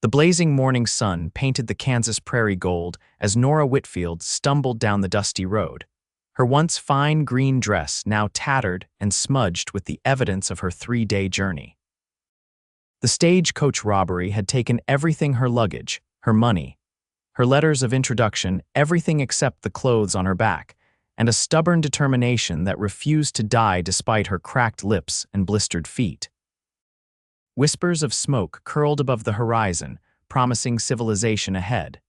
The blazing morning sun painted the Kansas prairie gold as Nora Whitfield stumbled down the dusty road. Her once fine green dress now tattered and smudged with the evidence of her 3-day journey. The stagecoach robbery had taken everything: her luggage, her money, her letters of introduction, everything except the clothes on her back, and a stubborn determination that refused to die despite her cracked lips and blistered feet. Whispers of smoke curled above the horizon, promising civilization ahead.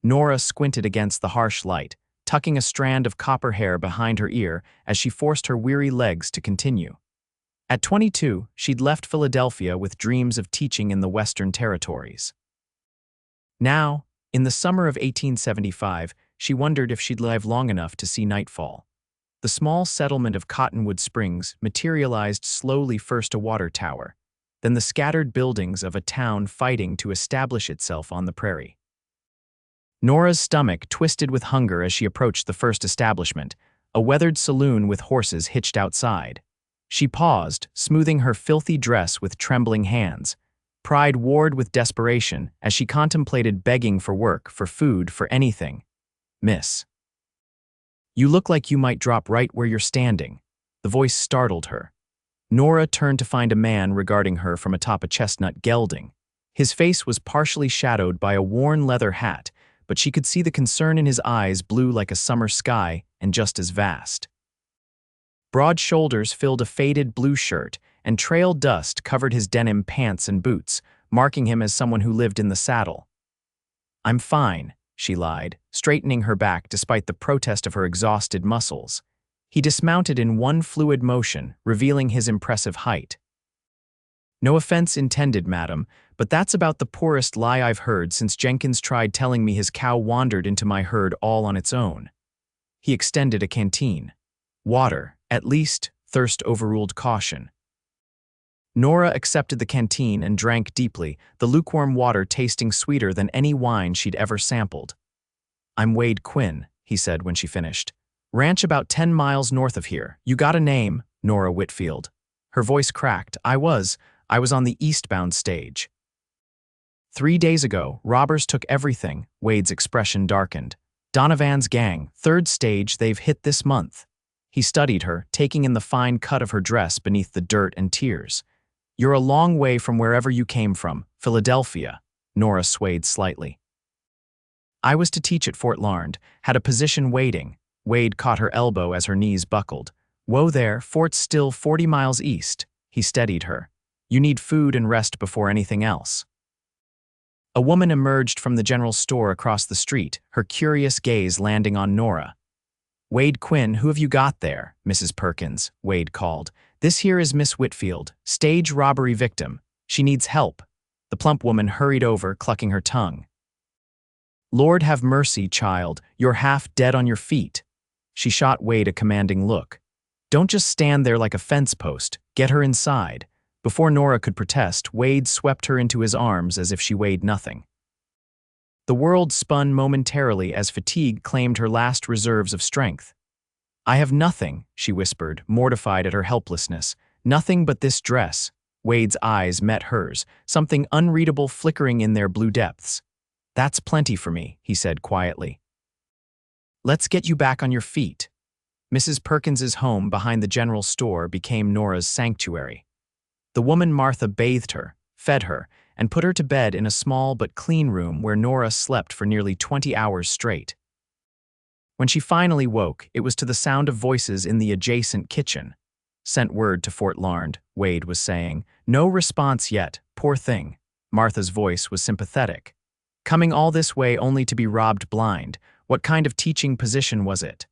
Nora squinted against the harsh light, tucking a strand of copper hair behind her ear as she forced her weary legs to continue. At 22, she'd left Philadelphia with dreams of teaching in the Western Territories. Now, in the summer of 1875, she wondered if she'd live long enough to see nightfall. The small settlement of Cottonwood Springs materialized slowly, first a water tower, then the scattered buildings of a town fighting to establish itself on the prairie. Nora's stomach twisted with hunger as she approached the first establishment, a weathered saloon with horses hitched outside. She paused, smoothing her filthy dress with trembling hands. Pride warred with desperation as she contemplated begging for work, for food, for anything. "Miss, you look like you might drop right where you're standing." The voice startled her. Nora turned to find a man regarding her from atop a chestnut gelding. His face was partially shadowed by a worn leather hat, but she could see the concern in his eyes, blue like a summer sky and just as vast. Broad shoulders filled a faded blue shirt, and trail dust covered his denim pants and boots, marking him as someone who lived in the saddle. "I'm fine," she lied, straightening her back despite the protest of her exhausted muscles. He dismounted in one fluid motion, revealing his impressive height. "No offense intended, madam, but that's about the poorest lie I've heard since Jenkins tried telling me his cow wandered into my herd all on its own." He extended a canteen. "Water, at least," thirst overruled caution. Nora accepted the canteen and drank deeply, the lukewarm water tasting sweeter than any wine she'd ever sampled. "I'm Wade Quinn," he said when she finished. "Ranch about 10 miles north of here. You got a name?" "Nora Whitfield." Her voice cracked. I was on the eastbound stage. 3 days ago, robbers took everything." Wade's expression darkened. "Donovan's gang, 3rd stage, they've hit this month." He studied her, taking in the fine cut of her dress beneath the dirt and tears. "You're a long way from wherever you came from, Philadelphia." Nora swayed slightly. "I was to teach at Fort Larned, had a position waiting." Wade caught her elbow as her knees buckled. "Whoa there, Fort's still 40 miles east." He steadied her. "You need food and rest before anything else." A woman emerged from the general store across the street, her curious gaze landing on Nora. "Wade Quinn, who have you got there?" "Mrs. Perkins," Wade called. "This here is Miss Whitfield, stage robbery victim. She needs help." The plump woman hurried over, clucking her tongue. "Lord have mercy, child, you're half dead on your feet." She shot Wade a commanding look. "Don't just stand there like a fence post. Get her inside." Before Nora could protest, Wade swept her into his arms as if she weighed nothing. The world spun momentarily as fatigue claimed her last reserves of strength. "I have nothing," she whispered, mortified at her helplessness. "Nothing but this dress." Wade's eyes met hers, something unreadable flickering in their blue depths. "That's plenty for me," he said quietly. "Let's get you back on your feet." Mrs. Perkins's home behind the general store became Nora's sanctuary. The woman Martha bathed her, fed her, and put her to bed in a small but clean room where Nora slept for nearly 20 hours straight. When she finally woke, it was to the sound of voices in the adjacent kitchen. "Sent word to Fort Larned," Wade was saying. "No response yet, poor thing." Martha's voice was sympathetic. "Coming all this way only to be robbed blind. What kind of teaching position was it?"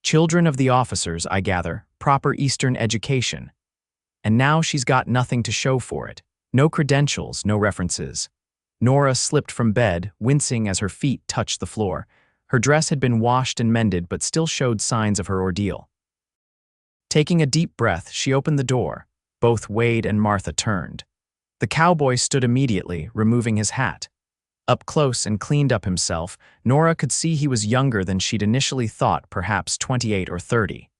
"Children of the officers, I gather, proper Eastern education." And now she's got nothing to show for it. No credentials, no references. Nora slipped from bed, wincing as her feet touched the floor. Her dress had been washed and mended but still showed signs of her ordeal. Taking a deep breath, she opened the door. Both Wade and Martha turned. The cowboy stood immediately, removing his hat. Up close and cleaned up himself, Nora could see he was younger than she'd initially thought, perhaps 28 or 30.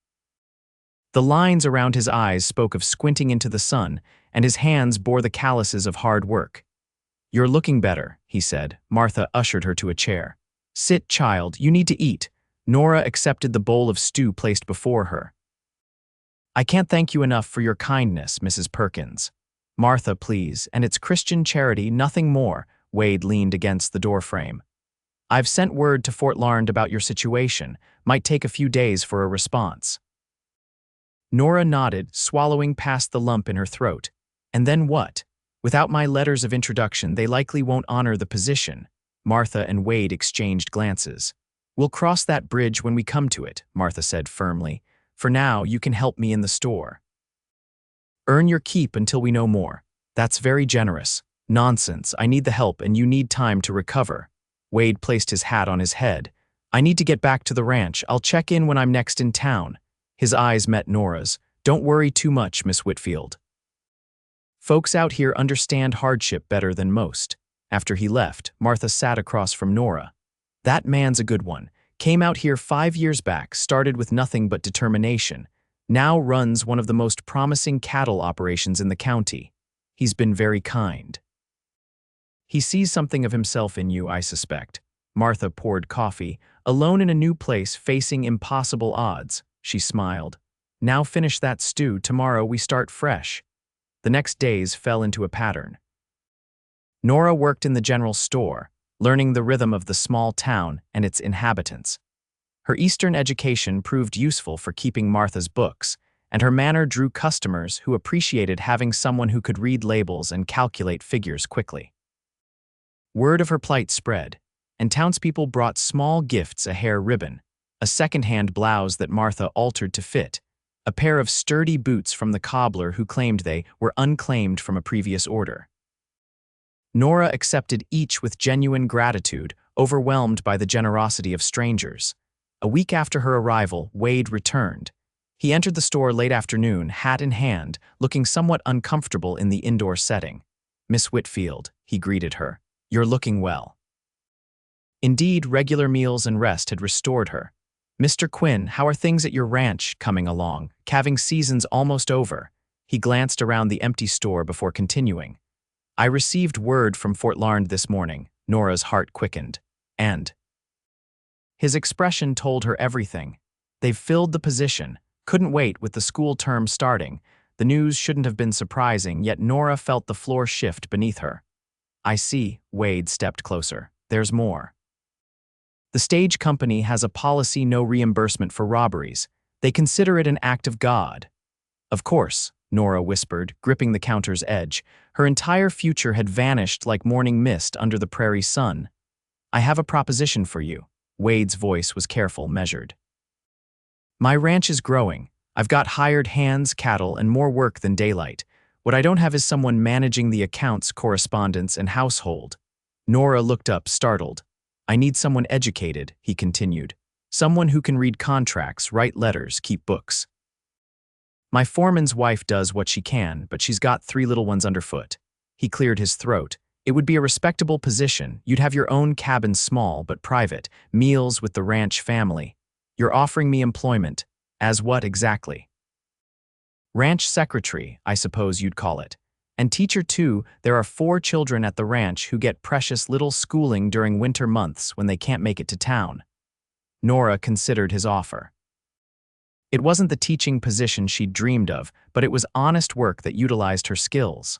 The lines around his eyes spoke of squinting into the sun, and his hands bore the calluses of hard work. "You're looking better," he said. Martha ushered her to a chair. "Sit, child, you need to eat." Nora accepted the bowl of stew placed before her. "I can't thank you enough for your kindness, Mrs. Perkins." "Martha, please, and it's Christian charity, nothing more." Wade leaned against the doorframe. "I've sent word to Fort Larned about your situation. Might take a few days for a response." Nora nodded, swallowing past the lump in her throat. "And then what? Without my letters of introduction, they likely won't honor the position." Martha and Wade exchanged glances. "We'll cross that bridge when we come to it," Martha said firmly. "For now, you can help me in the store." "Earn your keep until we know more." "That's very generous." "Nonsense, I need the help and you need time to recover." Wade placed his hat on his head. "I need to get back to the ranch. I'll check in when I'm next in town." His eyes met Nora's. "Don't worry too much, Miss Whitfield. Folks out here understand hardship better than most." After he left, Martha sat across from Nora. "That man's a good one. Came out here 5 years back, started with nothing but determination. Now runs one of the most promising cattle operations in the county. He's been very kind. He sees something of himself in you, I suspect." Martha poured coffee. "Alone in a new place, facing impossible odds." She smiled. "Now finish that stew. Tomorrow we start fresh." The next days fell into a pattern. Nora worked in the general store, learning the rhythm of the small town and its inhabitants. Her Eastern education proved useful for keeping Martha's books, and her manner drew customers who appreciated having someone who could read labels and calculate figures quickly. Word of her plight spread, and townspeople brought small gifts: a hair ribbon, a second-hand blouse that Martha altered to fit, a pair of sturdy boots from the cobbler who claimed they were unclaimed from a previous order. Nora accepted each with genuine gratitude, overwhelmed by the generosity of strangers. A week after her arrival, Wade returned. He entered the store late afternoon, hat in hand, looking somewhat uncomfortable in the indoor setting. "Miss Whitfield," he greeted her, "you're looking well." Indeed, regular meals and rest had restored her. "Mr. Quinn, how are things at your ranch coming along? Calving season's almost over." He glanced around the empty store before continuing. "I received word from Fort Larned this morning." Nora's heart quickened. "And?" His expression told her everything. "They've filled the position. Couldn't wait with the school term starting." The news shouldn't have been surprising, yet Nora felt the floor shift beneath her. "I see." Wade stepped closer. "There's more. The stage company has a policy: no reimbursement for robberies. They consider it an act of God." "Of course," Nora whispered, gripping the counter's edge. Her entire future had vanished like morning mist under the prairie sun. "I have a proposition for you." Wade's voice was careful, measured. "My ranch is growing. I've got hired hands, cattle, and more work than daylight. What I don't have is someone managing the accounts, correspondence, and household." Nora looked up, startled. "I need someone educated," he continued. "Someone who can read contracts, write letters, keep books. My foreman's wife does what she can, but she's got 3 little ones underfoot." He cleared his throat. "It would be a respectable position. You'd have your own cabin, small but private, meals with the ranch family. You're offering me employment. As what exactly?" "Ranch secretary, I suppose you'd call it. And teacher too. There are 4 children at the ranch who get precious little schooling during winter months when they can't make it to town." Nora considered his offer. It wasn't the teaching position she'd dreamed of, but it was honest work that utilized her skills.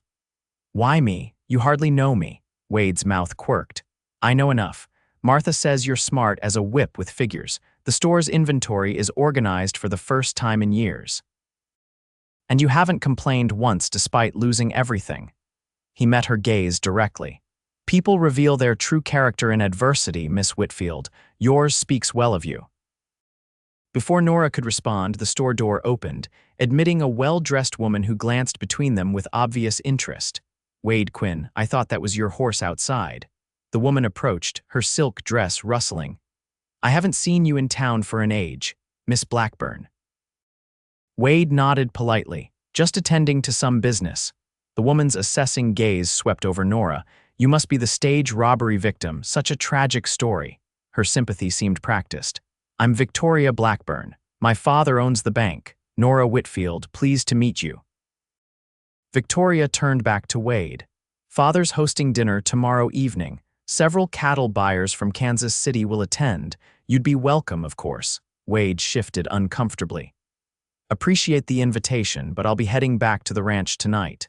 "Why me? You hardly know me." Wade's mouth quirked. "I know enough. Martha says you're smart as a whip with figures. The store's inventory is organized for the first time in years. And you haven't complained once despite losing everything." He met her gaze directly. "People reveal their true character in adversity, Miss Whitfield. Yours speaks well of you." Before Nora could respond, the store door opened, admitting a well-dressed woman who glanced between them with obvious interest. "Wade Quinn, I thought that was your horse outside." The woman approached, her silk dress rustling. "I haven't seen you in town for an age. Miss Blackburn." Wade nodded politely. "Just attending to some business." The woman's assessing gaze swept over Nora. "You must be the stage robbery victim. Such a tragic story." Her sympathy seemed practiced. "I'm Victoria Blackburn. My father owns the bank. Nora Whitfield, pleased to meet you." Victoria turned back to Wade. Father's hosting dinner tomorrow evening. Several cattle buyers from Kansas City will attend. You'd be welcome, of course. Wade shifted uncomfortably. Appreciate the invitation, but I'll be heading back to the ranch tonight.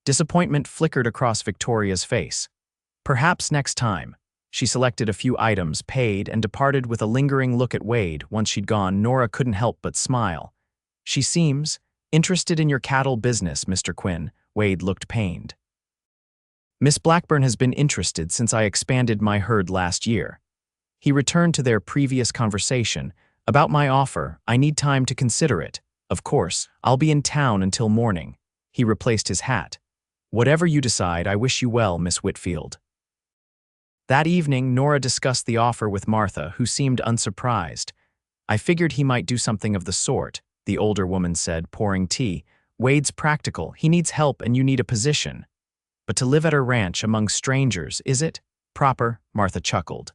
Disappointment flickered across Victoria's face. Perhaps next time. She selected a few items, paid, and departed with a lingering look at Wade. Once she'd gone, Nora couldn't help but smile. She seems interested in your cattle business, Mr. Quinn. Wade looked pained. Miss Blackburn has been interested since I expanded my herd last year. He returned to their previous conversation. About my offer, I need time to consider it. Of course, I'll be in town until morning. He replaced his hat. Whatever you decide, I wish you well, Miss Whitfield. That evening, Nora discussed the offer with Martha, who seemed unsurprised. I figured he might do something of the sort, the older woman said, pouring tea. Wade's practical, he needs help and you need a position. But to live at her ranch among strangers, is it? Proper, Martha chuckled.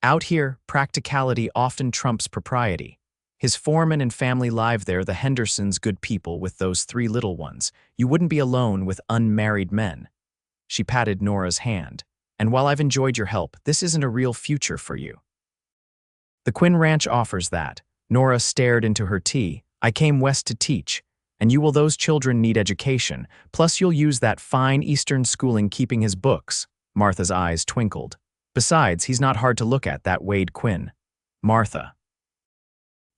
Out here, practicality often trumps propriety. His foreman and family live there, the Hendersons, good people with those 3 little ones. You wouldn't be alone with unmarried men. She patted Nora's hand. And while I've enjoyed your help, this isn't a real future for you. The Quinn Ranch offers that. Nora stared into her tea. I came west to teach. And those children need education, plus you'll use that fine Eastern schooling keeping his books. Martha's eyes twinkled. Besides, he's not hard to look at, that Wade Quinn. Martha.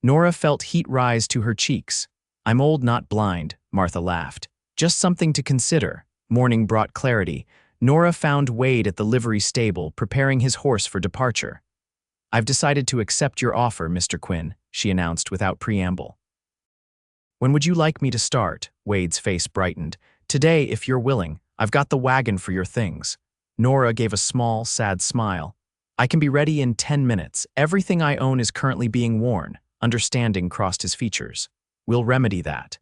Nora felt heat rise to her cheeks. I'm old, not blind, Martha laughed. Just something to consider. Morning brought clarity. Nora found Wade at the livery stable, preparing his horse for departure. I've decided to accept your offer, Mr. Quinn, she announced without preamble. When would you like me to start? Wade's face brightened. Today, if you're willing. I've got the wagon for your things. Nora gave a small, sad smile. I can be ready in 10 minutes. Everything I own is currently being worn. Understanding crossed his features. We'll remedy that.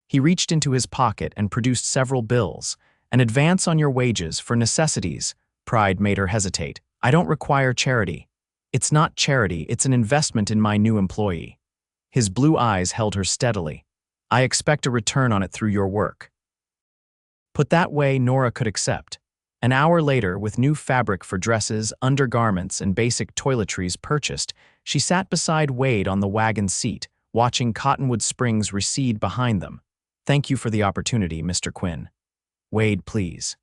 He reached into his pocket and produced several bills. An advance on your wages for necessities. Pride made her hesitate. I don't require charity. It's not charity, it's an investment in my new employee. His blue eyes held her steadily. I expect a return on it through your work. Put that way, Nora could accept. An hour later, with new fabric for dresses, undergarments, and basic toiletries purchased, she sat beside Wade on the wagon seat, watching Cottonwood Springs recede behind them. Thank you for the opportunity, Mr. Quinn. Wade, please.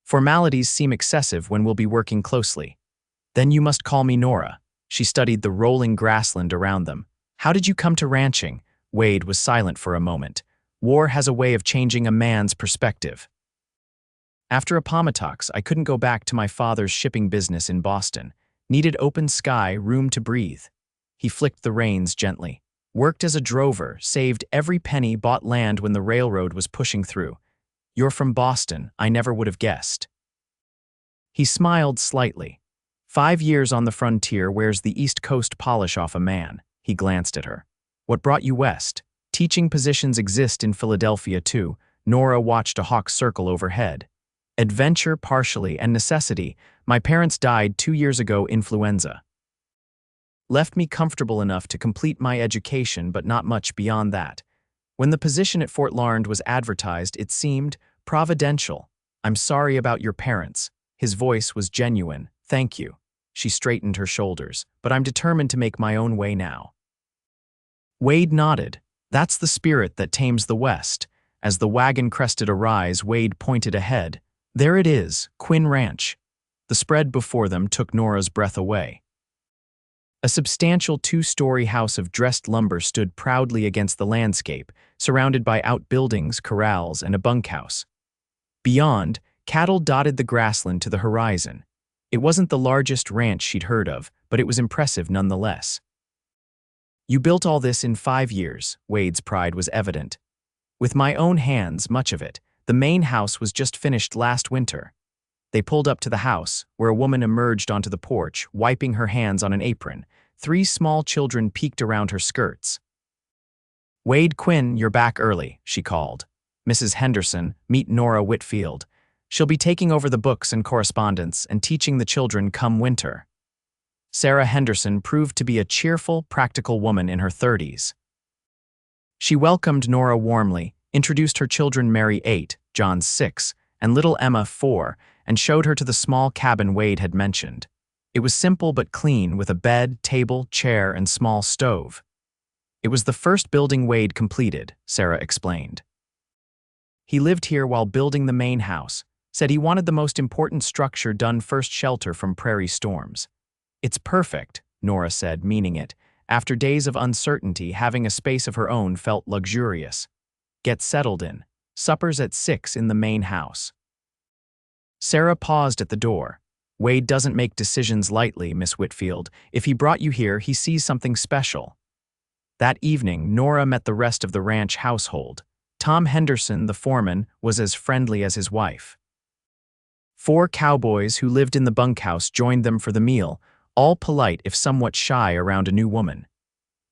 Formalities seem excessive when we'll be working closely. Then you must call me Nora. She studied the rolling grassland around them. How did you come to ranching? Wade was silent for a moment. War has a way of changing a man's perspective. After Appomattox, I couldn't go back to my father's shipping business in Boston. Needed open sky, room to breathe. He flicked the reins gently. Worked as a drover, saved every penny, bought land when the railroad was pushing through. You're from Boston, I never would have guessed. He smiled slightly. 5 years on the frontier wears the East Coast polish off a man. He glanced at her. What brought you west? Teaching positions exist in Philadelphia too. Nora watched a hawk circle overhead. Adventure partially and necessity. My parents died 2 years ago, influenza. Left me comfortable enough to complete my education, but not much beyond that. When the position at Fort Larned was advertised, it seemed providential. I'm sorry about your parents. His voice was genuine. Thank you. She straightened her shoulders, but I'm determined to make my own way now. Wade nodded. That's the spirit that tames the West. As the wagon crested a rise, Wade pointed ahead. There it is, Quinn Ranch. The spread before them took Nora's breath away. A substantial 2-story house of dressed lumber stood proudly against the landscape, surrounded by outbuildings, corrals, and a bunkhouse. Beyond, cattle dotted the grassland to the horizon. It wasn't the largest ranch she'd heard of, but it was impressive nonetheless. You built all this in 5 years, Wade's pride was evident. With my own hands, much of it. The main house was just finished last winter. They pulled up to the house, where a woman emerged onto the porch, wiping her hands on an apron. 3 small children peeked around her skirts. Wade Quinn, you're back early, she called. Mrs. Henderson, meet Nora Whitfield. She'll be taking over the books and correspondence and teaching the children come winter. Sarah Henderson proved to be a cheerful, practical woman in her 30s. She welcomed Nora warmly. introduced her children Mary 8, John 6, and little Emma 4, and showed her to the small cabin Wade had mentioned. It was simple but clean, with a bed, table, chair, and small stove. It was the first building Wade completed, Sarah explained. He lived here while building the main house, said he wanted the most important structure done first, shelter from prairie storms. It's perfect, Nora said, meaning it. After days of uncertainty, having a space of her own felt luxurious. Get settled in. Supper's at 6 in the main house. Sarah paused at the door. Wade doesn't make decisions lightly, Miss Whitfield. If he brought you here, he sees something special. That evening, Nora met the rest of the ranch household. Tom Henderson, the foreman, was as friendly as his wife. 4 cowboys who lived in the bunkhouse joined them for the meal, all polite if somewhat shy around a new woman.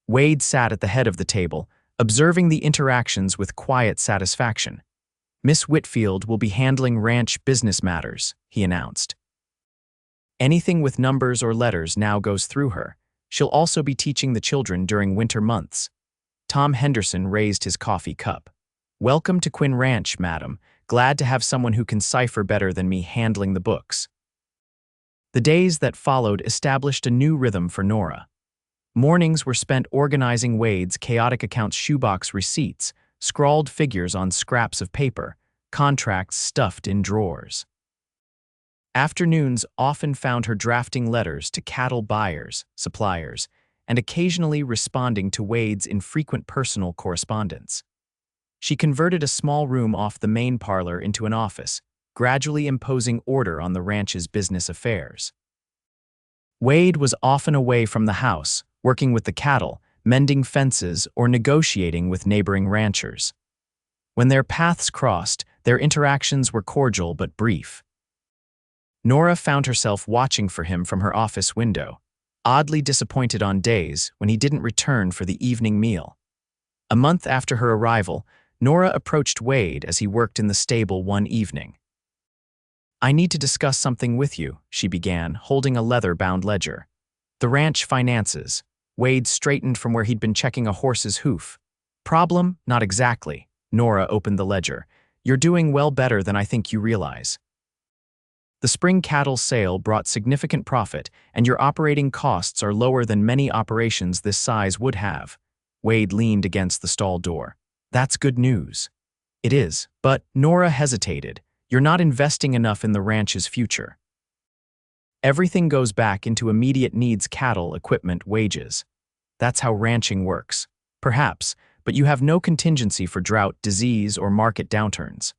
Wade sat at the head of the table, observing the interactions with quiet satisfaction. Miss Whitfield will be handling ranch business matters, he announced. Anything with numbers or letters now goes through her. She'll also be teaching the children during winter months. Tom Henderson raised his coffee cup. Welcome to Quinn Ranch, madam. Glad to have someone who can cipher better than me handling the books. The days that followed established a new rhythm for Nora. Mornings were spent organizing Wade's chaotic accounts shoebox receipts, scrawled figures on scraps of paper, contracts stuffed in drawers. Afternoons often found her drafting letters to cattle buyers, suppliers, and occasionally responding to Wade's infrequent personal correspondence. She converted a small room off the main parlor into an office, gradually imposing order on the ranch's business affairs. Wade was often away from the house, working with the cattle, mending fences, or negotiating with neighboring ranchers. When their paths crossed, their interactions were cordial but brief. Nora found herself watching for him from her office window, oddly disappointed on days when he didn't return for the evening meal. A month after her arrival, Nora approached Wade as he worked in the stable one evening. I need to discuss something with you, she began, holding a leather-bound ledger. The ranch finances. Wade straightened from where he'd been checking a horse's hoof. Problem? Not exactly. Nora opened the ledger. You're doing well, better than I think you realize. The spring cattle sale brought significant profit, and your operating costs are lower than many operations this size would have. Wade leaned against the stall door. That's good news. It is, but Nora hesitated. You're not investing enough in the ranch's future. Everything goes back into immediate needs: cattle, equipment, wages. That's how ranching works. Perhaps, but you have no contingency for drought, disease, or market downturns.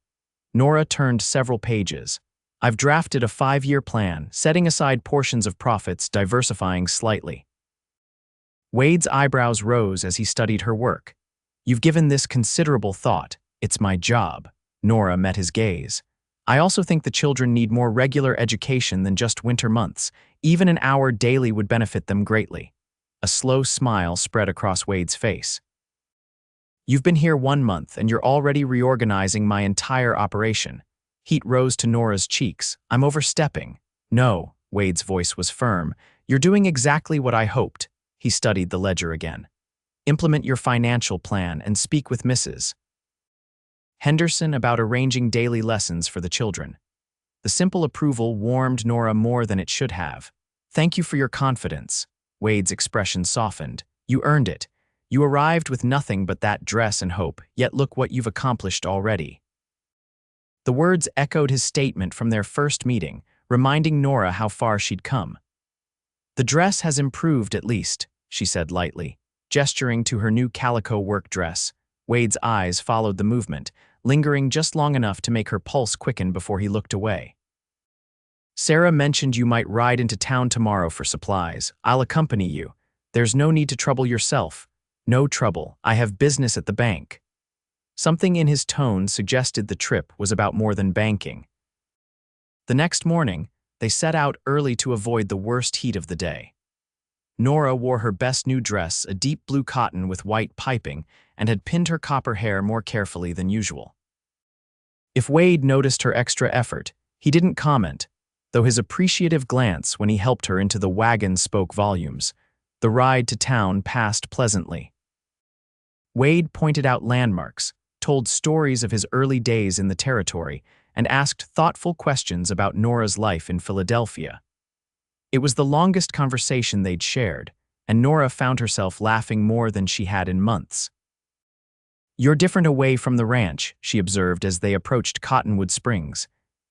Nora turned several pages. I've drafted a 5-year plan, setting aside portions of profits, diversifying slightly. Wade's eyebrows rose as he studied her work. You've given this considerable thought. It's my job. Nora met his gaze. I also think the children need more regular education than just winter months. Even an hour daily would benefit them greatly. A slow smile spread across Wade's face. You've been here 1 month and you're already reorganizing my entire operation. Heat rose to Nora's cheeks. I'm overstepping. No, Wade's voice was firm. You're doing exactly what I hoped. He studied the ledger again. Implement your financial plan and speak with Mrs. Henderson about arranging daily lessons for the children. The simple approval warmed Nora more than it should have. Thank you for your confidence. Wade's expression softened. You earned it. You arrived with nothing but that dress and hope, yet look what you've accomplished already. The words echoed his statement from their first meeting, reminding Nora how far she'd come. The dress has improved at least, she said lightly, gesturing to her new calico work dress. Wade's eyes followed the movement, lingering just long enough to make her pulse quicken before he looked away. Sarah mentioned you might ride into town tomorrow for supplies. I'll accompany you. There's no need to trouble yourself. No trouble. I have business at the bank. Something in his tone suggested the trip was about more than banking. The next morning, they set out early to avoid the worst heat of the day. Nora wore her best new dress, a deep blue cotton with white piping, and had pinned her copper hair more carefully than usual. If Wade noticed her extra effort, he didn't comment, though his appreciative glance when he helped her into the wagon spoke volumes. The ride to town passed pleasantly. Wade pointed out landmarks, told stories of his early days in the territory, and asked thoughtful questions about Nora's life in Philadelphia. It was the longest conversation they'd shared, and Nora found herself laughing more than she had in months. "You're different away from the ranch," she observed as they approached Cottonwood Springs.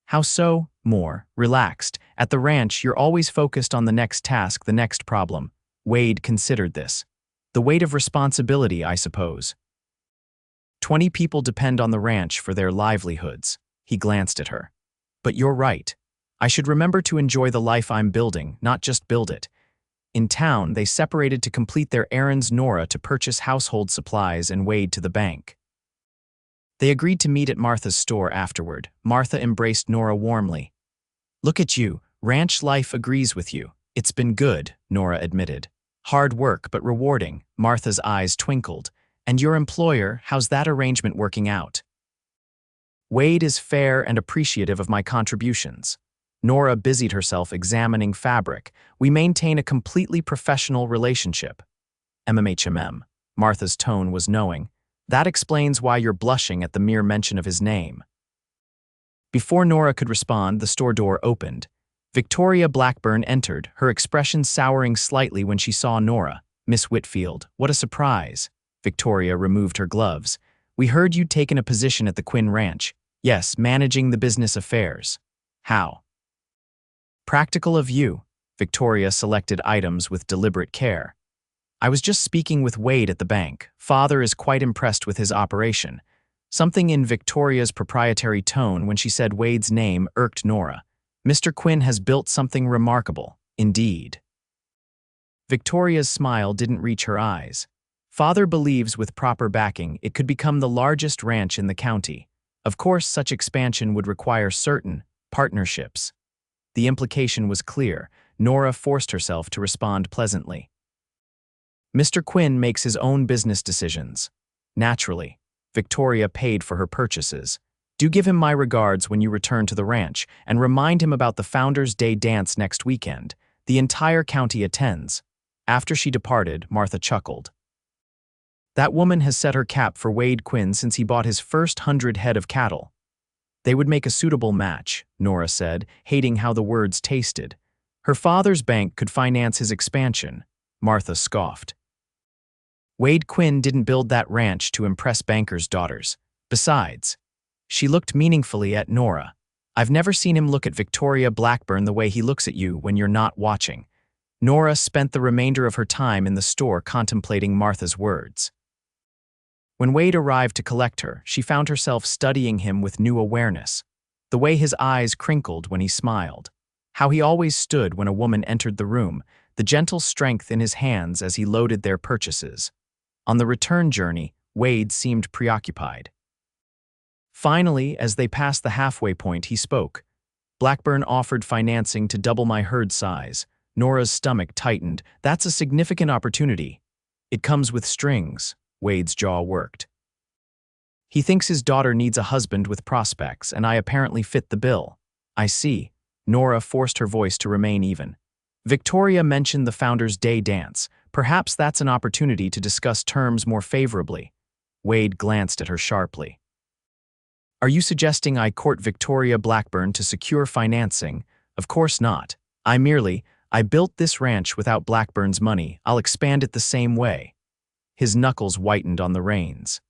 "How so?" "More relaxed. At the ranch, you're always focused on the next task, the next problem." Wade considered this. "The weight of responsibility, I suppose." 20 people depend on the ranch for their livelihoods. He glanced at her. "But you're right. I should remember to enjoy the life I'm building, not just build it." In town, they separated to complete their errands, Nora to purchase household supplies and Wade to the bank. They agreed to meet at Martha's store afterward. Martha embraced Nora warmly. "Look at you. Ranch life agrees with you." "It's been good," Nora admitted. "Hard work, but rewarding." Martha's eyes twinkled. "And your employer, how's that arrangement working out?" "Wade is fair and appreciative of my contributions." Nora busied herself examining fabric. "We maintain a completely professional relationship." "MMHMM." Martha's tone was knowing. "That explains why you're blushing at the mere mention of his name." Before Nora could respond, the store door opened. Victoria Blackburn entered, her expression souring slightly when she saw Nora. "Miss Whitfield, what a surprise." Victoria removed her gloves. "We heard you'd taken a position at the Quinn Ranch." "Yes, managing the business affairs." "How?" "Practical of you." Victoria selected items with deliberate care. "I was just speaking with Wade at the bank. Father is quite impressed with his operation." Something in Victoria's proprietary tone when she said Wade's name irked Nora. "Mr. Quinn has built something remarkable." "Indeed." Victoria's smile didn't reach her eyes. "Father believes with proper backing it could become the largest ranch in the county. Of course, such expansion would require certain partnerships." The implication was clear. Nora forced herself to respond pleasantly. "Mr. Quinn makes his own business decisions." "Naturally." Victoria paid for her purchases. "Do give him my regards when you return to the ranch, and remind him about the Founders' Day dance next weekend. The entire county attends." After she departed, Martha chuckled. "That woman has set her cap for Wade Quinn since he bought his first 100 head of cattle." "They would make a suitable match," Nora said, hating how the words tasted. "Her father's bank could finance his expansion." Martha scoffed. "Wade Quinn didn't build that ranch to impress bankers' daughters. Besides," she looked meaningfully at Nora, "I've never seen him look at Victoria Blackburn the way he looks at you when you're not watching." Nora spent the remainder of her time in the store contemplating Martha's words. When Wade arrived to collect her, she found herself studying him with new awareness. The way his eyes crinkled when he smiled. How he always stood when a woman entered the room, the gentle strength in his hands as he loaded their purchases. On the return journey, Wade seemed preoccupied. Finally, as they passed the halfway point, he spoke. "Blackburn offered financing to double my herd size." Nora's stomach tightened. "That's a significant opportunity." "It comes with strings." Wade's jaw worked. "He thinks his daughter needs a husband with prospects, and I apparently fit the bill." "I see." Nora forced her voice to remain even. "Victoria mentioned the Founders' Day dance. Perhaps that's an opportunity to discuss terms more favorably." Wade glanced at her sharply. "Are you suggesting I court Victoria Blackburn to secure financing?" "Of course not. I built this ranch without Blackburn's money. I'll expand it the same way." His knuckles whitened on the reins.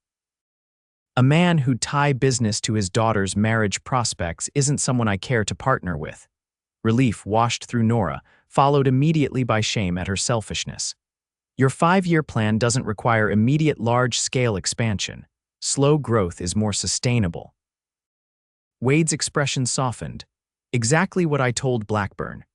"A man who'd tie business to his daughter's marriage prospects isn't someone I care to partner with." Relief washed through Nora, followed immediately by shame at her selfishness. "Your 5-year plan doesn't require immediate large-scale expansion. Slow growth is more sustainable." Wade's expression softened. "Exactly what I told Blackburn."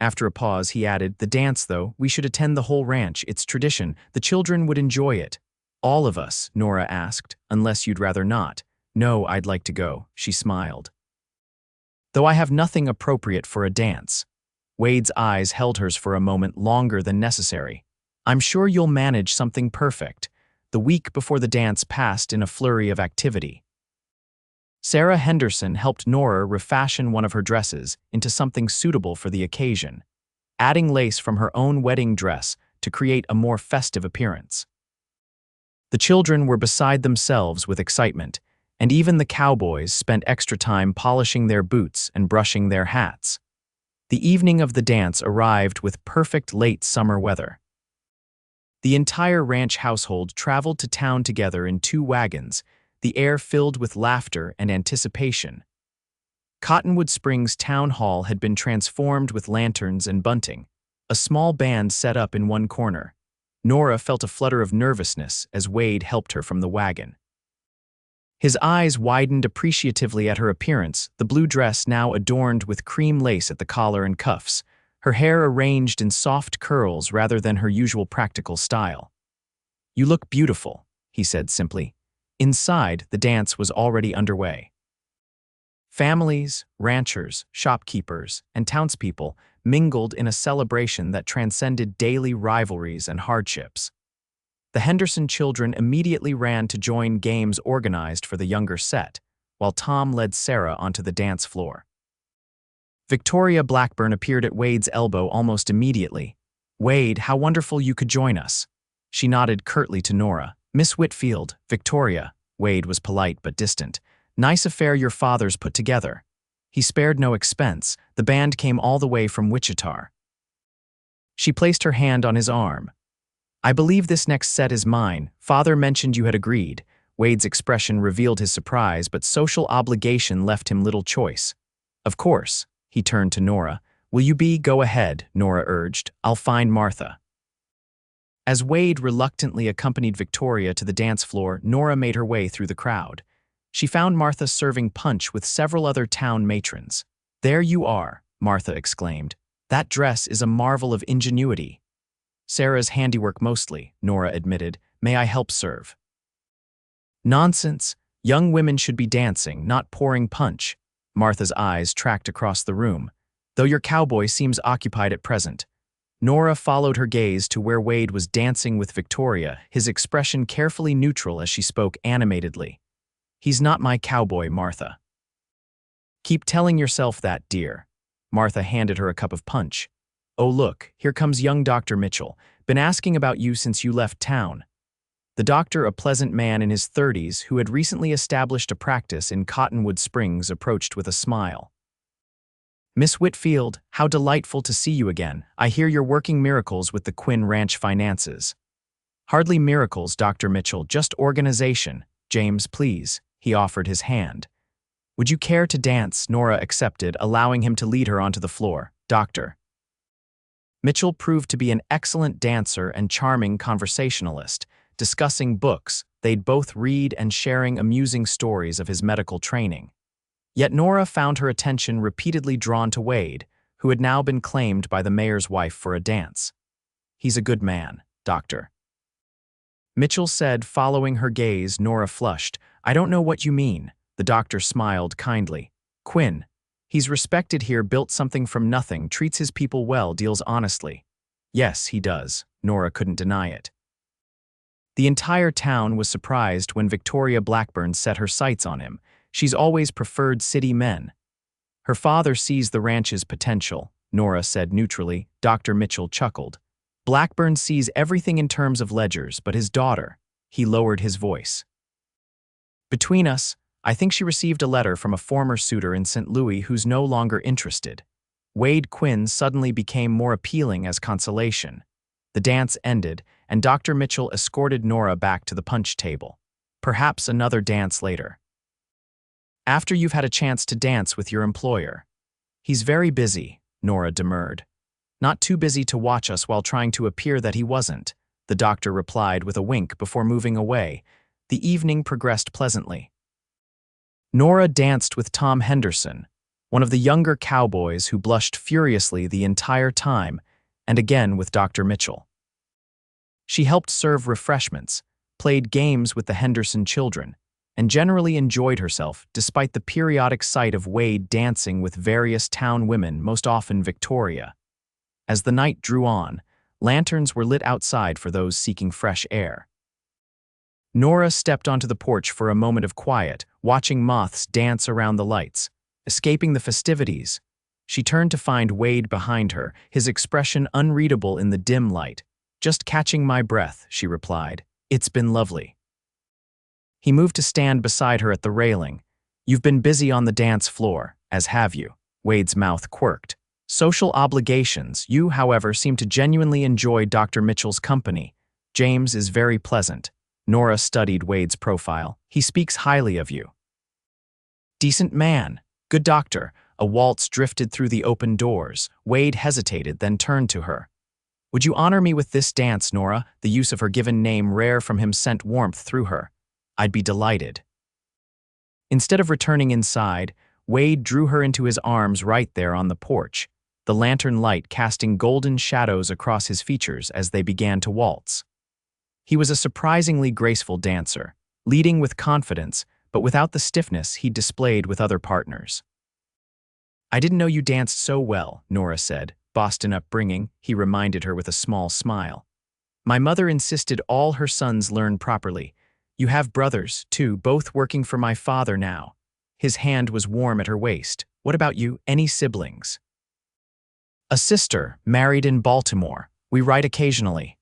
After a pause, he added, "The dance, though, we should attend the whole ranch. It's tradition. The children would enjoy it." "All of us?" Nora asked, "unless you'd rather not." "No, I'd like to go," she smiled. "Though I have nothing appropriate for a dance." Wade's eyes held hers for a moment longer than necessary. "I'm sure you'll manage something perfect." The week before the dance passed in a flurry of activity. Sarah Henderson helped Nora refashion one of her dresses into something suitable for the occasion, adding lace from her own wedding dress to create a more festive appearance. The children were beside themselves with excitement. and even the cowboys spent extra time polishing their boots and brushing their hats. The evening of the dance arrived with perfect late summer weather. The entire ranch household traveled to town together in 2 wagons, the air filled with laughter and anticipation. Cottonwood Springs Town Hall had been transformed with lanterns and bunting, a small band set up in one corner. Nora felt a flutter of nervousness as Wade helped her from the wagon. His eyes widened appreciatively at her appearance, the blue dress now adorned with cream lace at the collar and cuffs, her hair arranged in soft curls rather than her usual practical style. "You look beautiful," he said simply. Inside, the dance was already underway. Families, ranchers, shopkeepers, and townspeople mingled in a celebration that transcended daily rivalries and hardships. The Henderson children immediately ran to join games organized for the younger set, while Tom led Sarah onto the dance floor. Victoria Blackburn appeared at Wade's elbow almost immediately. "Wade, how wonderful you could join us." She nodded curtly to Nora. "Miss Whitfield, Victoria." Wade was polite but distant. "Nice affair your fathers put together." He spared no expense. The band came all the way from Wichita. She placed her hand on his arm. "I believe this next set is mine. Father mentioned you had agreed." Wade's expression revealed his surprise, but social obligation left him little choice. "Of course." He turned to Nora. "Will you be? Go ahead," Nora urged. "I'll find Martha." As Wade reluctantly accompanied Victoria to the dance floor, Nora made her way through the crowd. She found Martha serving punch with several other town matrons. "There you are," Martha exclaimed. "That dress is a marvel of ingenuity." "Sarah's handiwork mostly," Nora admitted. "May I help serve?" "Nonsense. Young women should be dancing, not pouring punch." Martha's eyes tracked across the room. "Though your cowboy seems occupied at present." Nora followed her gaze to where Wade was dancing with Victoria, his expression carefully neutral as she spoke animatedly. "He's not my cowboy, Martha." "Keep telling yourself that, dear." Martha handed her a cup of punch. "Oh look, here comes young Dr. Mitchell. Been asking about you since you left town." The doctor, a pleasant man in his 30s who had recently established a practice in Cottonwood Springs, approached with a smile. "Miss Whitfield, how delightful to see you again. I hear you're working miracles with the Quinn Ranch finances." "Hardly miracles, Dr. Mitchell, just organization. James, please." He offered his hand. "Would you care to dance?" Nora accepted, allowing him to lead her onto the floor. "Doctor." Mitchell proved to be an excellent dancer and charming conversationalist. Discussing books, they'd both read and sharing amusing stories of his medical training. Yet Nora found her attention repeatedly drawn to Wade, who had now been claimed by the mayor's wife for a dance. "He's a good man, Doctor." Mitchell said, following her gaze. Nora flushed. "I don't know what you mean." The doctor smiled kindly. "Quinn. He's respected here, built something from nothing, treats his people well, deals honestly." "Yes, he does." Nora couldn't deny it. The entire town was surprised when Victoria Blackburn set her sights on him. She's always preferred city men. "Her father sees the ranch's potential," Nora said neutrally. Dr. Mitchell chuckled. "Blackburn sees everything in terms of ledgers, but his daughter." He lowered his voice. "Between us, I think she received a letter from a former suitor in St. Louis who's no longer interested." Wade Quinn suddenly became more appealing as consolation. The dance ended, and Dr. Mitchell escorted Nora back to the punch table. "Perhaps another dance later. After you've had a chance to dance with your employer." "He's very busy," Nora demurred. "Not too busy to watch us while trying to appear that he wasn't," the doctor replied with a wink before moving away. The evening progressed pleasantly. Nora danced with Tom Henderson, one of the younger cowboys who blushed furiously the entire time, and again with Dr. Mitchell. She helped serve refreshments, played games with the Henderson children, and generally enjoyed herself despite the periodic sight of Wade dancing with various town women, most often Victoria. As the night drew on, lanterns were lit outside for those seeking fresh air. Nora stepped onto the porch for a moment of quiet, watching moths dance around the lights, escaping the festivities. She turned to find Wade behind her, his expression unreadable in the dim light. "Just catching my breath," she replied. "It's been lovely." He moved to stand beside her at the railing. "You've been busy on the dance floor, as have you." Wade's mouth quirked. "Social obligations. You, however, seem to genuinely enjoy Dr. Mitchell's company. James is very pleasant." Nora studied Wade's profile. "He speaks highly of you." "Decent man. Good doctor." A waltz drifted through the open doors. Wade hesitated, then turned to her. "Would you honor me with this dance, Nora?" The use of her given name, rare from him, sent warmth through her. "I'd be delighted." Instead of returning inside, Wade drew her into his arms right there on the porch, the lantern light casting golden shadows across his features as they began to waltz. He was a surprisingly graceful dancer, leading with confidence, but without the stiffness he'd displayed with other partners. "I didn't know you danced so well," Nora said. "Boston upbringing," he reminded her with a small smile. "My mother insisted all her sons learn properly. You have brothers, too, both working for my father now." His hand was warm at her waist. "What about you? Any siblings?" "A sister, married in Baltimore. We write occasionally."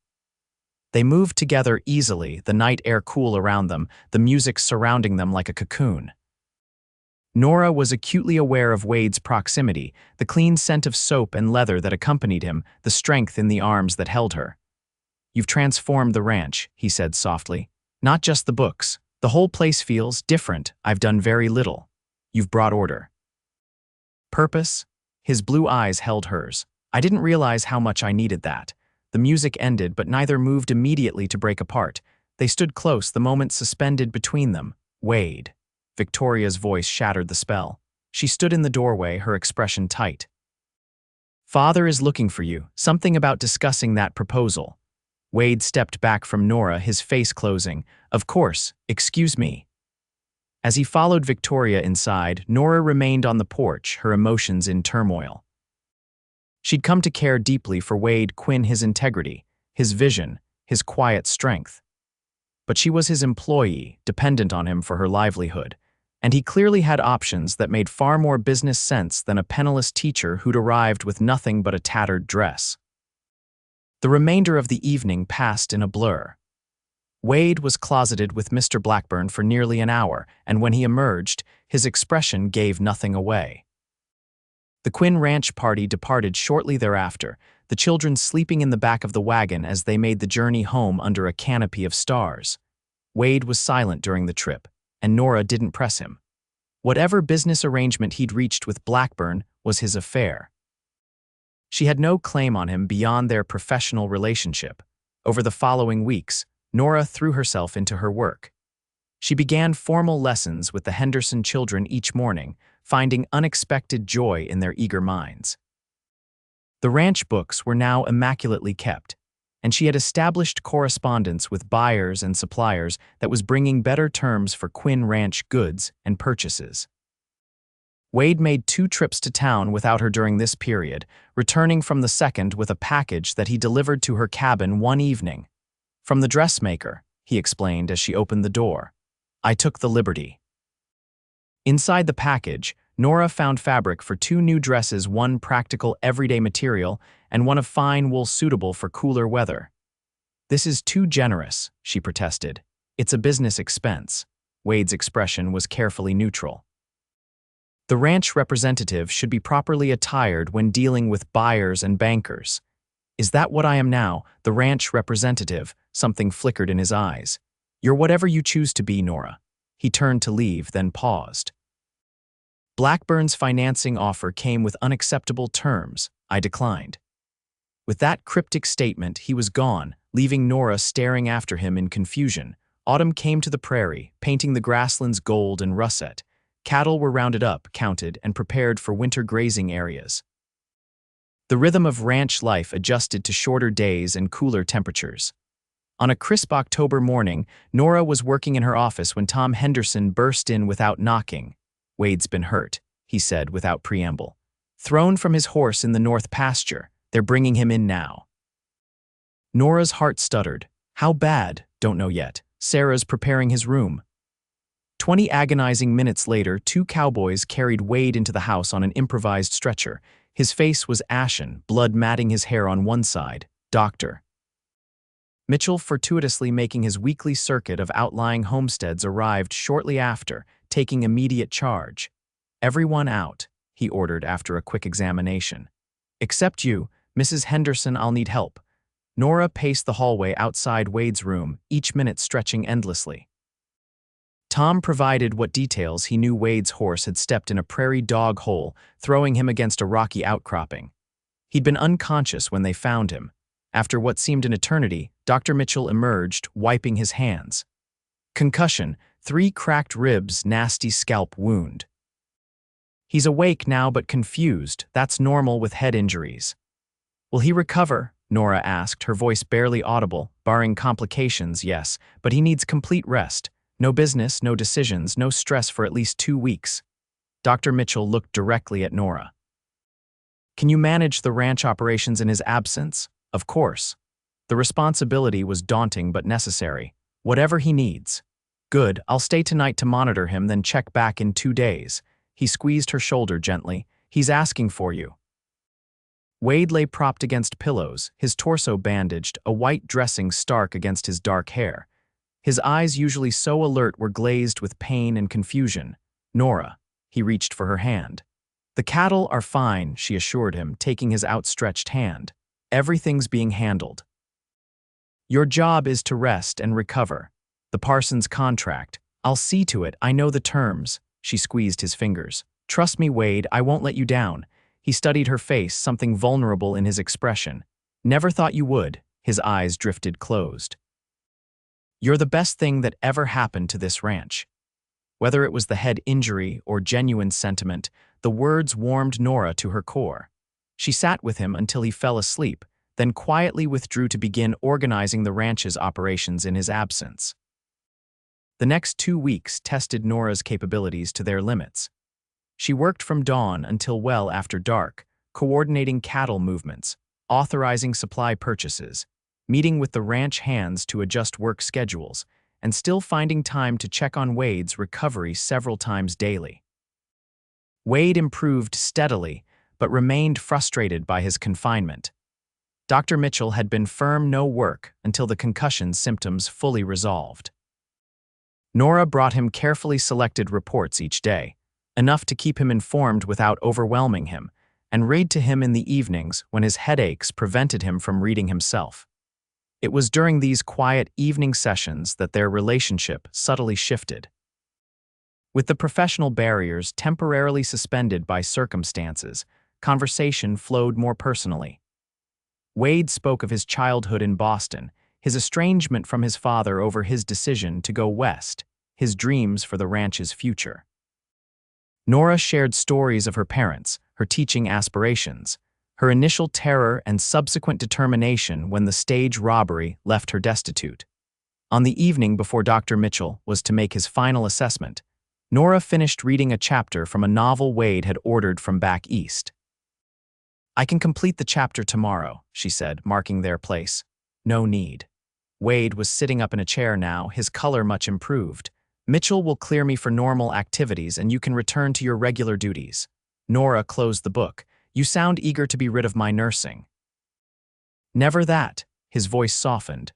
They moved together easily, the night air cool around them, the music surrounding them like a cocoon. Nora was acutely aware of Wade's proximity, the clean scent of soap and leather that accompanied him, the strength in the arms that held her. "You've transformed the ranch," he said softly. "Not just the books. The whole place feels different. I've done very little. You've brought order." "Purpose?" His blue eyes held hers. "I didn't realize how much I needed that." The music ended, but neither moved immediately to break apart. They stood close, the moment suspended between them. "Wade." Victoria's voice shattered the spell. She stood in the doorway, her expression tight. "Father is looking for you. Something about discussing that proposal." Wade stepped back from Nora, his face closing. "Of course. Excuse me." As he followed Victoria inside, Nora remained on the porch, her emotions in turmoil. She'd come to care deeply for Wade Quinn, his integrity, his vision, his quiet strength. But she was his employee, dependent on him for her livelihood, and he clearly had options that made far more business sense than a penniless teacher who'd arrived with nothing but a tattered dress. The remainder of the evening passed in a blur. Wade was closeted with Mr. Blackburn for nearly an hour, and when he emerged, his expression gave nothing away. The Quinn Ranch party departed shortly thereafter, the children sleeping in the back of the wagon as they made the journey home under a canopy of stars. Wade was silent during the trip, and Nora didn't press him. Whatever business arrangement he'd reached with Blackburn was his affair. She had no claim on him beyond their professional relationship. Over the following weeks, Nora threw herself into her work. She began formal lessons with the Henderson children each morning, finding unexpected joy in their eager minds. The ranch books were now immaculately kept, and she had established correspondence with buyers and suppliers that was bringing better terms for Quinn Ranch goods and purchases. Wade made 2 trips to town without her during this period, returning from the second with a package that he delivered to her cabin one evening. "From the dressmaker," he explained as she opened the door. "I took the liberty." Inside the package, Nora found fabric for 2 new dresses, one practical everyday material and one of fine wool suitable for cooler weather. "This is too generous," she protested. "It's a business expense." Wade's expression was carefully neutral. "The ranch representative should be properly attired when dealing with buyers and bankers." "Is that what I am now, the ranch representative?" Something flickered in his eyes. "You're whatever you choose to be, Nora." He turned to leave, then paused. "Blackburn's financing offer came with unacceptable terms. I declined." With that cryptic statement, he was gone, leaving Nora staring after him in confusion. Autumn came to the prairie, painting the grasslands gold and russet. Cattle were rounded up, counted, and prepared for winter grazing areas. The rhythm of ranch life adjusted to shorter days and cooler temperatures. On a crisp October morning, Nora was working in her office when Tom Henderson burst in without knocking. "Wade's been hurt," he said without preamble. "Thrown from his horse in the north pasture. They're bringing him in now." Nora's heart stuttered. "How bad? Don't know yet. Sarah's preparing his room." 20 agonizing minutes later, 2 cowboys carried Wade into the house on an improvised stretcher. His face was ashen, blood matting his hair on one side. "Doctor." Mitchell, fortuitously making his weekly circuit of outlying homesteads, arrived shortly after, taking immediate charge. "Everyone out," he ordered after a quick examination. "Except you, Mrs. Henderson, I'll need help." Nora paced the hallway outside Wade's room, each minute stretching endlessly. Tom provided what details he knew. Wade's horse had stepped in a prairie dog hole, throwing him against a rocky outcropping. He'd been unconscious when they found him. After what seemed an eternity, Dr. Mitchell emerged, wiping his hands. "Concussion, 3 cracked ribs, nasty scalp wound." "He's awake now but confused. That's normal with head injuries." "Will he recover?" Nora asked, her voice barely audible. "Barring complications, yes, but he needs complete rest. No business, no decisions, no stress for at least 2 weeks." Dr. Mitchell looked directly at Nora. "Can you manage the ranch operations in his absence?" "Of course." The responsibility was daunting but necessary. "Whatever he needs." "Good, I'll stay tonight to monitor him, then check back in 2 days. He squeezed her shoulder gently. "He's asking for you." Wade lay propped against pillows, his torso bandaged, a white dressing stark against his dark hair. His eyes, usually so alert, were glazed with pain and confusion. "Nora." He reached for her hand. "The cattle are fine," she assured him, taking his outstretched hand. "Everything's being handled. Your job is to rest and recover. The Parsons contract. I'll see to it, I know the terms." She squeezed his fingers. "Trust me, Wade, I won't let you down." He studied her face, something vulnerable in his expression. "Never thought you would." His eyes drifted closed. "You're the best thing that ever happened to this ranch." Whether it was the head injury or genuine sentiment, the words warmed Nora to her core. She sat with him until he fell asleep, then quietly withdrew to begin organizing the ranch's operations in his absence. The next 2 weeks tested Nora's capabilities to their limits. She worked from dawn until well after dark, coordinating cattle movements, authorizing supply purchases, meeting with the ranch hands to adjust work schedules, and still finding time to check on Wade's recovery several times daily. Wade improved steadily, but remained frustrated by his confinement. Dr. Mitchell had been firm no work until the concussion symptoms fully resolved. Nora brought him carefully selected reports each day, enough to keep him informed without overwhelming him, and read to him in the evenings when his headaches prevented him from reading himself. It was during these quiet evening sessions that their relationship subtly shifted. With the professional barriers temporarily suspended by circumstances, conversation flowed more personally. Wade spoke of his childhood in Boston, his estrangement from his father over his decision to go west, his dreams for the ranch's future. Nora shared stories of her parents, her teaching aspirations, her initial terror and subsequent determination when the stage robbery left her destitute. On the evening before Dr. Mitchell was to make his final assessment, Nora finished reading a chapter from a novel Wade had ordered from back east. "I can complete the chapter tomorrow," she said, marking their place. "No need." Wade was sitting up in a chair now, his color much improved. "Mitchell will clear me for normal activities and you can return to your regular duties." Nora closed the book. "You sound eager to be rid of my nursing." "Never that," his voice softened.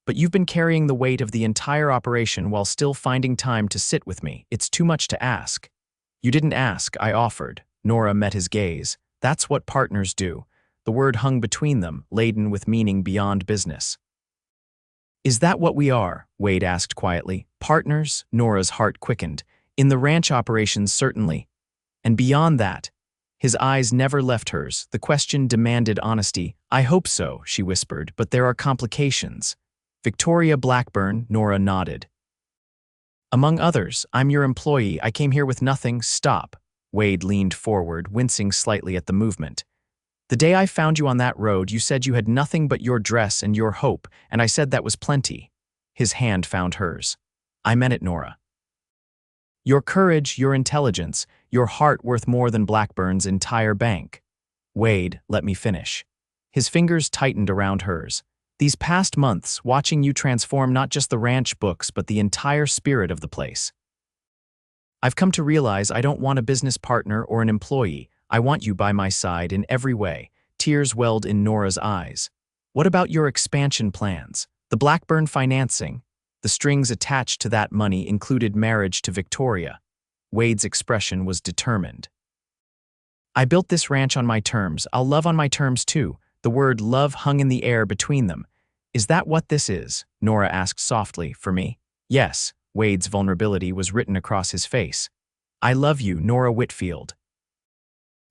"But you've been carrying the weight of the entire operation while still finding time to sit with me. It's too much to ask." "You didn't ask, I offered." Nora met his gaze. "That's what partners do." The word hung between them, laden with meaning beyond business. "Is that what we are?" Wade asked quietly. "Partners?" Nora's heart quickened. "In the ranch operations, certainly. And beyond that?" His eyes never left hers. The question demanded honesty. "I hope so," she whispered, "but there are complications." "Victoria Blackburn," Nora nodded. "Among others, I'm your employee. I came here with nothing." "Stop." Wade leaned forward, wincing slightly at the movement. "The day I found you on that road, you said you had nothing but your dress and your hope, and I said that was plenty." His hand found hers. "I meant it, Nora. Your courage, your intelligence, your heart worth more than Blackburn's entire bank." "Wade, let me finish." His fingers tightened around hers. "These past months, watching you transform not just the ranch books but the entire spirit of the place. I've come to realize I don't want a business partner or an employee. I want you by my side in every way." Tears welled in Nora's eyes. "What about your expansion plans? The Blackburn financing, the strings attached to that money included marriage to Victoria. Wade's expression was determined. I built this ranch on my terms. I'll love on my terms too. The word love hung in the air between them. Is that what this is? Nora asked softly. For me? Yes. Wade's vulnerability was written across his face. I love you, Nora Whitfield.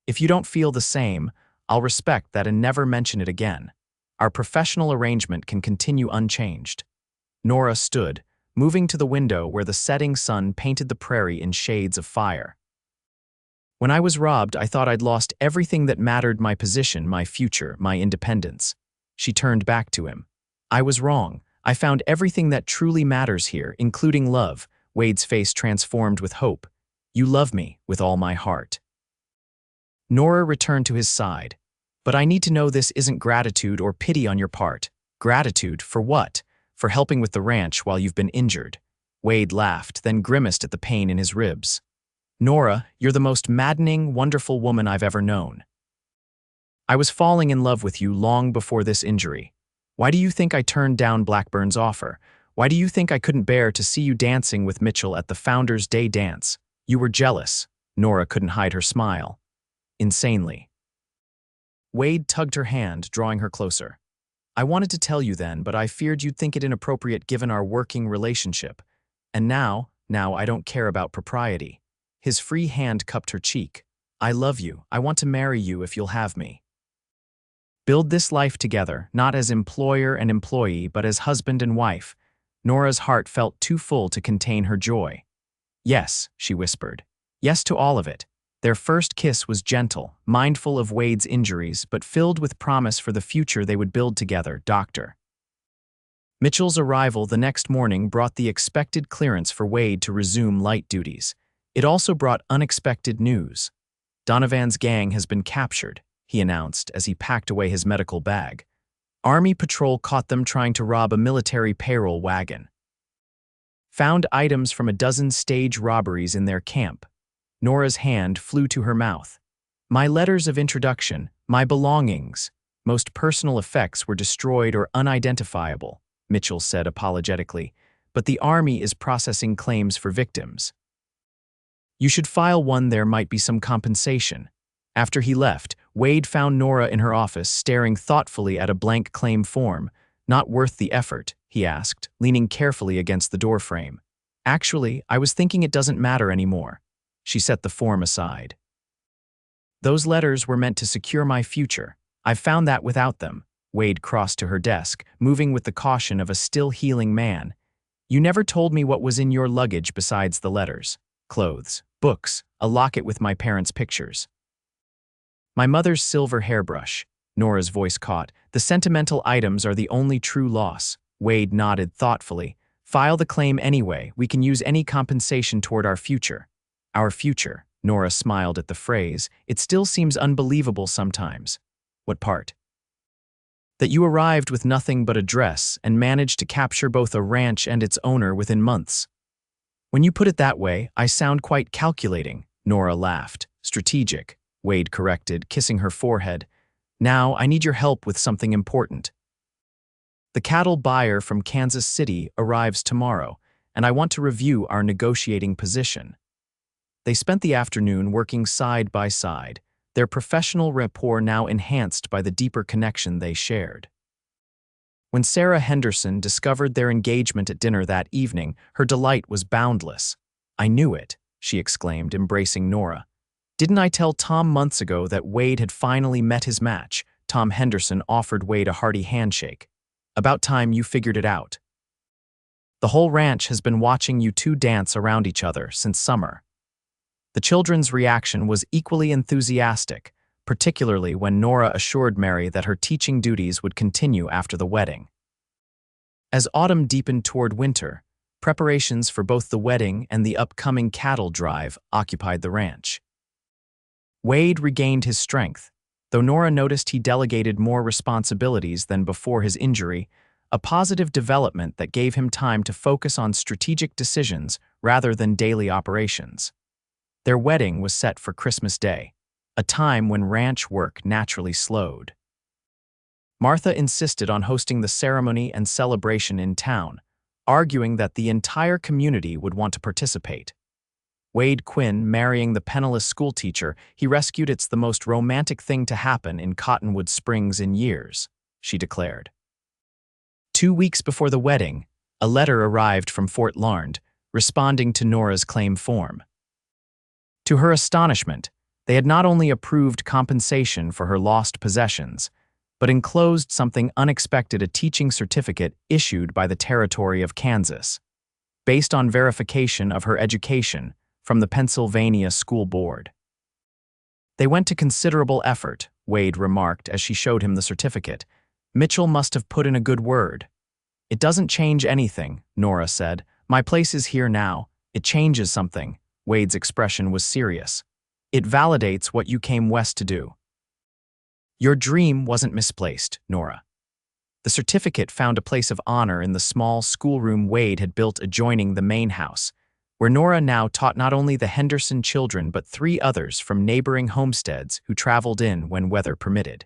If you don't feel the same, I'll respect that and never mention it again. Our professional arrangement can continue unchanged. Nora stood, moving to the window where the setting sun painted the prairie in shades of fire. When I was robbed, I thought I'd lost everything that mattered: my position, my future, my independence. She turned back to him. I was wrong. I found everything that truly matters here, including love. Wade's face transformed with hope. You love me with all my heart. Nora returned to his side. But I need to know this isn't gratitude or pity on your part. Gratitude for what? For helping with the ranch while you've been injured. Wade laughed, then grimaced at the pain in his ribs. Nora, you're the most maddening, wonderful woman I've ever known. I was falling in love with you long before this injury. Why do you think I turned down Blackburn's offer? Why do you think I couldn't bear to see you dancing with Mitchell at the Founders' Day dance? You were jealous. Nora couldn't hide her smile. Insanely. Wade tugged her hand, drawing her closer. I wanted to tell you then, but I feared you'd think it inappropriate given our working relationship. And now I don't care about propriety. His free hand cupped her cheek. I love you. I want to marry you if you'll have me. Build this life together, not as employer and employee, but as husband and wife. Nora's heart felt too full to contain her joy. Yes, she whispered. Yes to all of it. Their first kiss was gentle, mindful of Wade's injuries, but filled with promise for the future they would build together. Dr. Mitchell's arrival the next morning brought the expected clearance for Wade to resume light duties. It also brought unexpected news. Donovan's gang has been captured, he announced as he packed away his medical bag. Army patrol caught them trying to rob a military payroll wagon. Found items from a dozen stage robberies in their camp. Nora's hand flew to her mouth. My letters of introduction, my belongings, most personal effects were destroyed or unidentifiable, Mitchell said apologetically, but the Army is processing claims for victims. You should file one. There might be some compensation. After he left, Wade found Nora in her office staring thoughtfully at a blank claim form. Not worth the effort, he asked, leaning carefully against the doorframe. Actually, I was thinking it doesn't matter anymore. She set the form aside. Those letters were meant to secure my future. I've found that without them. Wade crossed to her desk, moving with the caution of a still-healing man. You never told me what was in your luggage besides the letters. Clothes, books, a locket with my parents' pictures. My mother's silver hairbrush. Nora's voice caught. The sentimental items are the only true loss. Wade nodded thoughtfully. File the claim anyway. We can use any compensation toward our future. Our future, Nora smiled at the phrase. It still seems unbelievable sometimes. What part? That you arrived with nothing but a dress and managed to capture both a ranch and its owner within months. When you put it that way, I sound quite calculating, Nora laughed. Strategic, Wade corrected, kissing her forehead. Now I need your help with something important. The cattle buyer from Kansas City arrives tomorrow, and I want to review our negotiating position. They spent the afternoon working side by side, their professional rapport now enhanced by the deeper connection they shared. When Sarah Henderson discovered their engagement at dinner that evening, her delight was boundless. I knew it, she exclaimed, embracing Nora. Didn't I tell Tom months ago that Wade had finally met his match? Tom Henderson offered Wade a hearty handshake. About time you figured it out. The whole ranch has been watching you two dance around each other since summer. The children's reaction was equally enthusiastic, particularly when Nora assured Mary that her teaching duties would continue after the wedding. As autumn deepened toward winter, preparations for both the wedding and the upcoming cattle drive occupied the ranch. Wade regained his strength, though Nora noticed he delegated more responsibilities than before his injury, a positive development that gave him time to focus on strategic decisions rather than daily operations. Their wedding was set for Christmas Day, a time when ranch work naturally slowed. Martha insisted on hosting the ceremony and celebration in town, arguing that the entire community would want to participate. Wade Quinn marrying the penniless schoolteacher he rescued, it's the most romantic thing to happen in Cottonwood Springs in years, she declared. 2 weeks before the wedding, a letter arrived from Fort Larned, responding to Nora's claim form. To her astonishment, they had not only approved compensation for her lost possessions, but enclosed something unexpected: a teaching certificate issued by the territory of Kansas, based on verification of her education from the Pennsylvania School Board. They went to considerable effort, Wade remarked as she showed him the certificate. Mitchell must have put in a good word. It doesn't change anything, Nora said. My place is here now. It changes something. Wade's expression was serious. It validates what you came west to do. Your dream wasn't misplaced, Nora. The certificate found a place of honor in the small schoolroom Wade had built adjoining the main house, where Nora now taught not only the Henderson children but 3 others from neighboring homesteads who traveled in when weather permitted.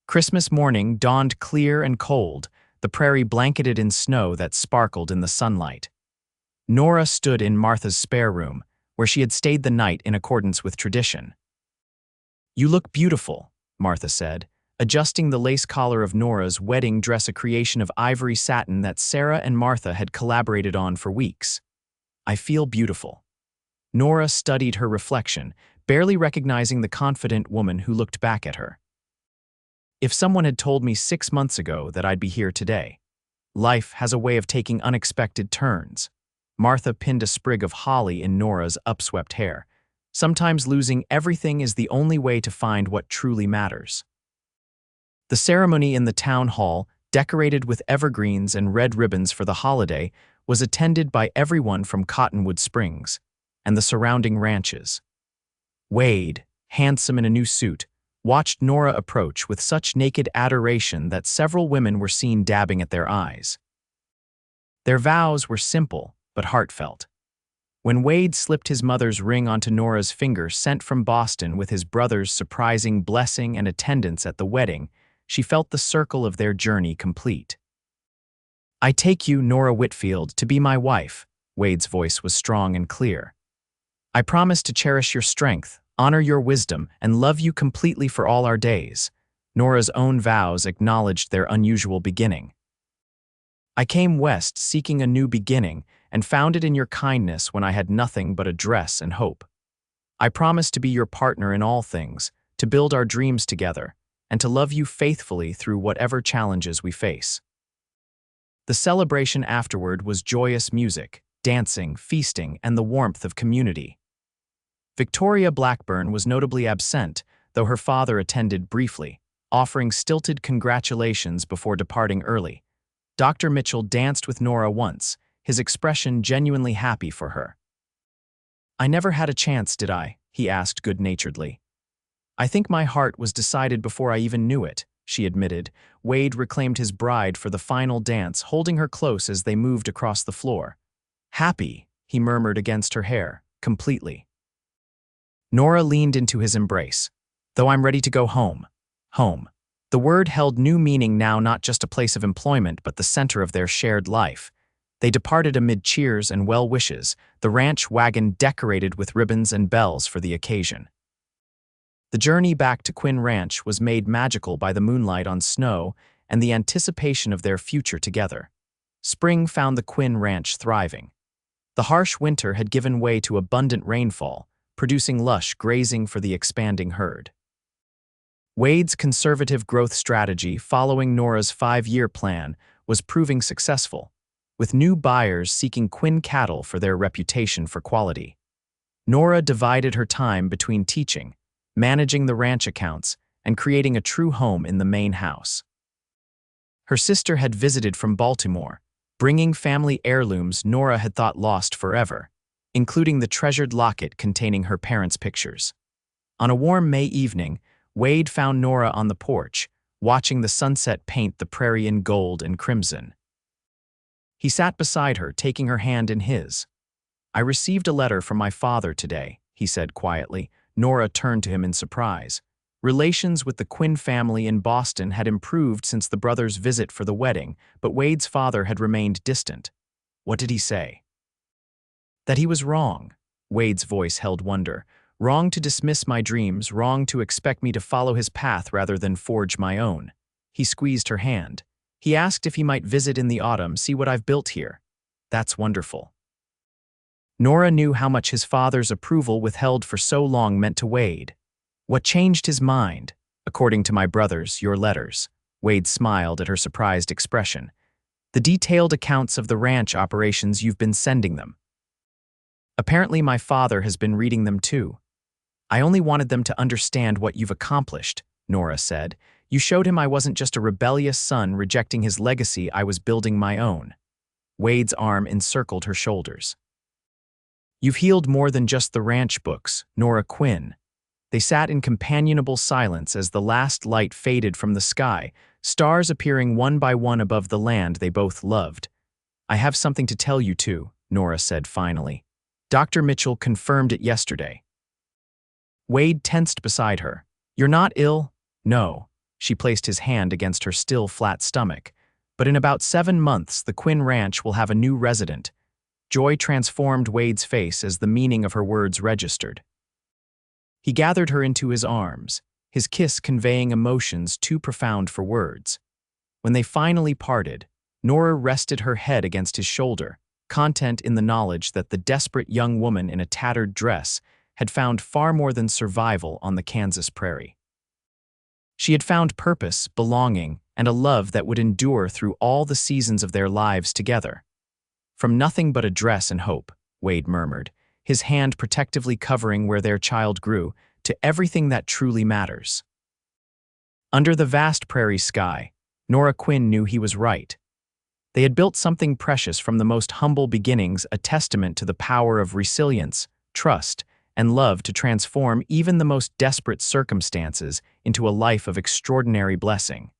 Christmas morning dawned clear and cold, the prairie blanketed in snow that sparkled in the sunlight. Nora stood in Martha's spare room, where she had stayed the night in accordance with tradition. You look beautiful, Martha said, adjusting the lace collar of Nora's wedding dress, a creation of ivory satin that Sarah and Martha had collaborated on for weeks. I feel beautiful. Nora studied her reflection, barely recognizing the confident woman who looked back at her. If someone had told me 6 months ago that I'd be here today. Life has a way of taking unexpected turns. Martha pinned a sprig of holly in Nora's upswept hair. Sometimes losing everything is the only way to find what truly matters. The ceremony in the town hall, decorated with evergreens and red ribbons for the holiday, was attended by everyone from Cottonwood Springs and the surrounding ranches. Wade, handsome in a new suit, watched Nora approach with such naked adoration that several women were seen dabbing at their eyes. Their vows were simple but heartfelt. When Wade slipped his mother's ring onto Nora's finger, sent from Boston with his brother's surprising blessing and attendance at the wedding, she felt the circle of their journey complete. I take you, Nora Whitfield, to be my wife, Wade's voice was strong and clear. I promise to cherish your strength, honor your wisdom, and love you completely for all our days. Nora's own vows acknowledged their unusual beginning. I came west seeking a new beginning and found it in your kindness when I had nothing but a dress and hope. I promise to be your partner in all things, to build our dreams together, and to love you faithfully through whatever challenges we face. The celebration afterward was joyous music, dancing, feasting, and the warmth of community. Victoria Blackburn was notably absent, though her father attended briefly, offering stilted congratulations before departing early. Dr. Mitchell danced with Nora once, his expression genuinely happy for her. I never had a chance, did I? He asked good-naturedly. I think my heart was decided before I even knew it, she admitted. Wade reclaimed his bride for the final dance, holding her close as they moved across the floor. Happy, he murmured against her hair, completely. Nora leaned into his embrace. Though I'm ready to go home. Home. The word held new meaning now, not just a place of employment, but the center of their shared life. They departed amid cheers and well wishes, the ranch wagon decorated with ribbons and bells for the occasion. The journey back to Quinn Ranch was made magical by the moonlight on snow and the anticipation of their future together. Spring found the Quinn Ranch thriving. The harsh winter had given way to abundant rainfall, producing lush grazing for the expanding herd. Wade's conservative growth strategy following Nora's 5-year plan was proving successful, with new buyers seeking Quinn cattle for their reputation for quality. Nora divided her time between teaching, managing the ranch accounts, and creating a true home in the main house. Her sister had visited from Baltimore, bringing family heirlooms Nora had thought lost forever, including the treasured locket containing her parents' pictures. On a warm May evening, Wade found Nora on the porch, watching the sunset paint the prairie in gold and crimson. He sat beside her, taking her hand in his. I received a letter from my father today, he said quietly. Nora turned to him in surprise. Relations with the Quinn family in Boston had improved since the brothers' visit for the wedding, but Wade's father had remained distant. What did he say? That he was wrong. Wade's voice held wonder. Wrong to dismiss my dreams, wrong to expect me to follow his path rather than forge my own. He squeezed her hand. He asked if he might visit in the autumn, see what I've built here. That's wonderful. Nora knew how much his father's approval withheld for so long meant to Wade. What changed his mind? According to my brothers, your letters. Wade smiled at her surprised expression. The detailed accounts of the ranch operations you've been sending them. Apparently my father has been reading them too. I only wanted them to understand what you've accomplished, Nora said. You showed him I wasn't just a rebellious son rejecting his legacy, I was building my own. Wade's arm encircled her shoulders. You've healed more than just the ranch books, Nora Quinn. They sat in companionable silence as the last light faded from the sky, stars appearing one by one above the land they both loved. I have something to tell you too, Nora said finally. Dr. Mitchell confirmed it yesterday. Wade tensed beside her. You're not ill? No. She placed his hand against her still flat stomach. But in about 7 months, the Quinn Ranch will have a new resident. Joy transformed Wade's face as the meaning of her words registered. He gathered her into his arms, his kiss conveying emotions too profound for words. When they finally parted, Nora rested her head against his shoulder, content in the knowledge that the desperate young woman in a tattered dress had found far more than survival on the Kansas prairie. She had found purpose, belonging, and a love that would endure through all the seasons of their lives together. From nothing but a dress and hope, Wade murmured, his hand protectively covering where their child grew, to everything that truly matters. Under the vast prairie sky, Nora Quinn knew he was right. They had built something precious from the most humble beginnings, a testament to the power of resilience, trust, and love to transform even the most desperate circumstances into a life of extraordinary blessing.